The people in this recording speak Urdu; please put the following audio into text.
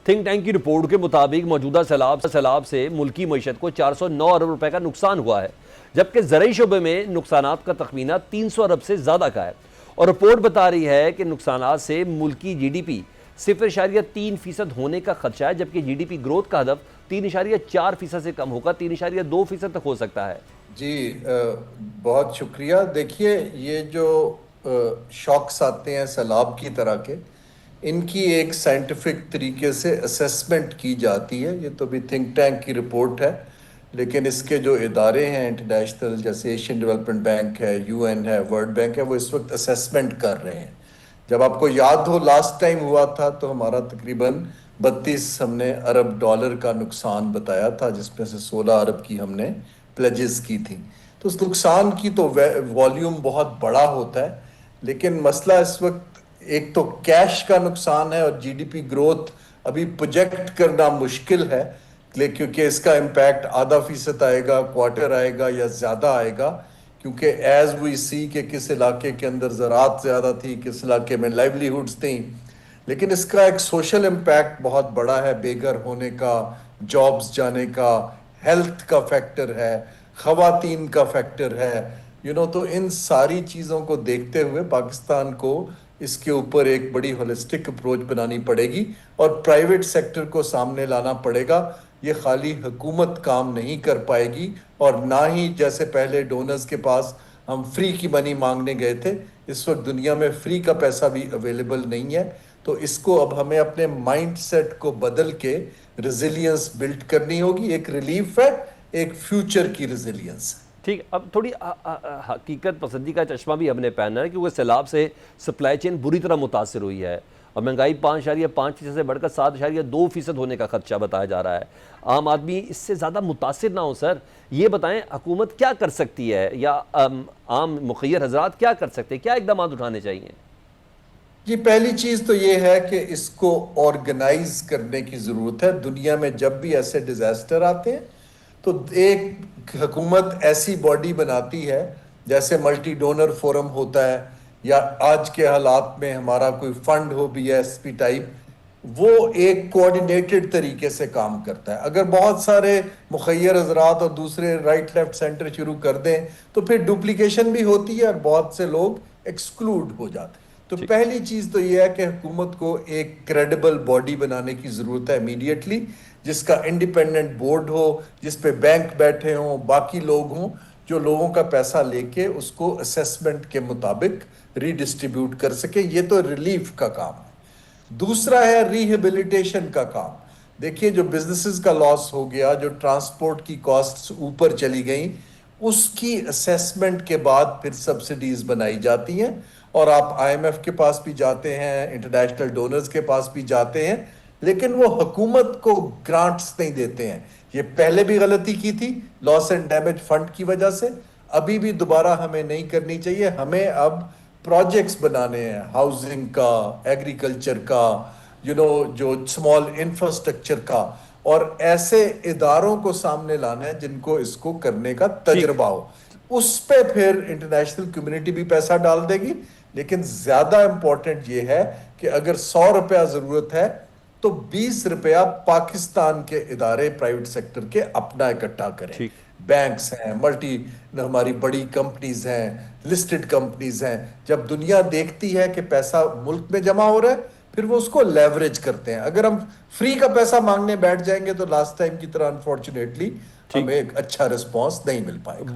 تھنک ٹینک کی رپورٹ کے مطابق موجودہ سیلاب سے ملکی معیشت کو 409 ارب روپے کا نقصان ہوا ہے، جبکہ زرعی شعبے میں نقصانات کا تخمینہ 300 ارب سے زیادہ کا ہے، اور رپورٹ بتا رہی ہے کہ نقصانات سے ملکی جی ڈی پی 0.3% ہونے کا خدشہ ہے، جبکہ جی ڈی پی گروتھ کا ہدف 3.4% سے کم ہوگا، 3.2% تک ہو سکتا ہے۔ جی بہت شکریہ۔ دیکھیے، یہ جو شاکس آتے ہیں سیلاب کی طرح کے، ان کی ایک سائنٹیفک طریقے سے اسیسمنٹ کی جاتی ہے۔ یہ تو بھی تھنک ٹینک کی رپورٹ ہے، لیکن اس کے جو ادارے ہیں انٹرنیشنل، جیسے ایشین ڈیولپمنٹ بینک ہے، یو این ہے، ورلڈ بینک ہے، وہ اس وقت اسیسمنٹ کر رہے ہیں۔ جب آپ کو یاد ہو لاسٹ ٹائم ہوا تھا تو ہمارا تقریباً 32 ہم نے ارب ڈالر کا نقصان بتایا تھا، جس میں سے 16 ارب کی ہم نے پلیجز کی تھی۔ تو اس نقصان کی تو والیوم بہت بڑا ہوتا ہے، لیکن مسئلہ اس وقت ایک تو کیش کا نقصان ہے، اور جی ڈی پی گروتھ ابھی پروجیکٹ کرنا مشکل ہے، کیونکہ اس کا امپیکٹ آدھا فیصد آئے گا، کوارٹر آئے گا یا زیادہ آئے گا، کیونکہ ایز وی سی کہ کس علاقے کے اندر زراعت زیادہ تھی، کس علاقے میں لائیولیہوڈز تھیں۔ لیکن اس کا ایک سوشل امپیکٹ بہت بڑا ہے، بے گھر ہونے کا، جابز جانے کا، ہیلتھ کا فیکٹر ہے، خواتین کا فیکٹر ہے، تو ان ساری چیزوں کو دیکھتے ہوئے پاکستان کو اس کے اوپر ایک بڑی ہولسٹک اپروچ بنانی پڑے گی، اور پرائیویٹ سیکٹر کو سامنے لانا پڑے گا۔ یہ خالی حکومت کام نہیں کر پائے گی، اور نہ ہی جیسے پہلے ڈونرز کے پاس ہم فری کی منی مانگنے گئے تھے، اس وقت دنیا میں فری کا پیسہ بھی اویلیبل نہیں ہے۔ تو اس کو اب ہمیں اپنے مائنڈ سیٹ کو بدل کے ریزیلینس بلڈ کرنی ہوگی۔ ایک ریلیف ہے، ایک فیوچر کی ریزیلینس ہے۔ ٹھیک، اب تھوڑی حقیقت پسندی کا چشمہ بھی ہم نے پہنا ہے، کیونکہ سیلاب سے سپلائی چین بری طرح متاثر ہوئی ہے، اور مہنگائی 5.5% سے بڑھ کر 7.2% ہونے کا خدشہ بتایا جا رہا ہے۔ عام آدمی اس سے زیادہ متاثر نہ ہو سر، یہ بتائیں حکومت کیا کر سکتی ہے، یا عام مخیر حضرات کیا کر سکتے ہیں، کیا اقدامات اٹھانے چاہیے؟ جی، پہلی چیز تو یہ ہے کہ اس کو آرگنائز کرنے کی ضرورت ہے۔ دنیا میں جب بھی ایسے ڈیزاسٹر آتے ہیں تو ایک حکومت ایسی باڈی بناتی ہے، جیسے ملٹی ڈونر فورم ہوتا ہے، یا آج کے حالات میں ہمارا کوئی فنڈ ہو، بی ایس پی ٹائپ، وہ ایک کوآرڈینیٹڈ طریقے سے کام کرتا ہے۔ اگر بہت سارے مخیر حضرات اور دوسرے رائٹ لیفٹ سینٹر شروع کر دیں تو پھر ڈپلیکیشن بھی ہوتی ہے، اور بہت سے لوگ ایکسکلوڈ ہو جاتے ہیں۔ تو پہلی چیز تو یہ ہے کہ حکومت کو ایک کریڈیبل باڈی بنانے کی ضرورت ہے امیڈیٹلی، جس کا انڈیپینڈنٹ بورڈ ہو، جس پہ بینک بیٹھے ہوں، باقی لوگ ہوں، جو لوگوں کا پیسہ لے کے اس کو اسیسمنٹ کے مطابق ری ڈسٹریبیوٹ کر سکے۔ یہ تو ریلیف کا کام ہے۔ دوسرا ہے ریہیبلیٹیشن کا کام۔ دیکھیے، جو بزنسز کا لاس ہو گیا، جو ٹرانسپورٹ کی کاسٹس اوپر چلی گئیں، اس کی اسیسمنٹ کے بعد پھر سبسڈیز بنائی جاتی ہیں، اور آپ آئی ایم ایف کے پاس بھی جاتے ہیں، انٹرنیشنل ڈونرز کے پاس بھی جاتے ہیں، لیکن وہ حکومت کو گرانٹس نہیں دیتے ہیں۔ یہ پہلے بھی غلطی کی تھی لاس اینڈ ڈیمیج فنڈ کی وجہ سے، ابھی بھی دوبارہ ہمیں نہیں کرنی چاہیے۔ ہمیں اب پروجیکٹس بنانے ہیں، ہاؤسنگ کا، ایگریکلچر کا، جو اسمال انفراسٹرکچر کا، اور ایسے اداروں کو سامنے لانا ہے جن کو اس کو کرنے کا تجربہ ہو۔ اس پہ پھر انٹرنیشنل کمیونٹی بھی پیسہ ڈال دے گی، لیکن زیادہ امپورٹنٹ یہ ہے کہ اگر 100 روپیہ ضرورت ہے تو 20 روپیہ پاکستان کے ادارے پرائیویٹ سیکٹر کے اپنا اکٹھا کریں۔ بینکس ہیں، ہماری بڑی کمپنیز ہیں، لسٹڈ کمپنیز ہیں۔ جب دنیا دیکھتی ہے کہ پیسہ ملک میں جمع ہو رہا ہے، پھر وہ اس کو لیوریج کرتے ہیں۔ اگر ہم فری کا پیسہ مانگنے بیٹھ جائیں گے تو لاسٹ ٹائم کی طرح انفارچونیٹلی ہمیں ایک اچھا رسپانس نہیں مل پائے گا۔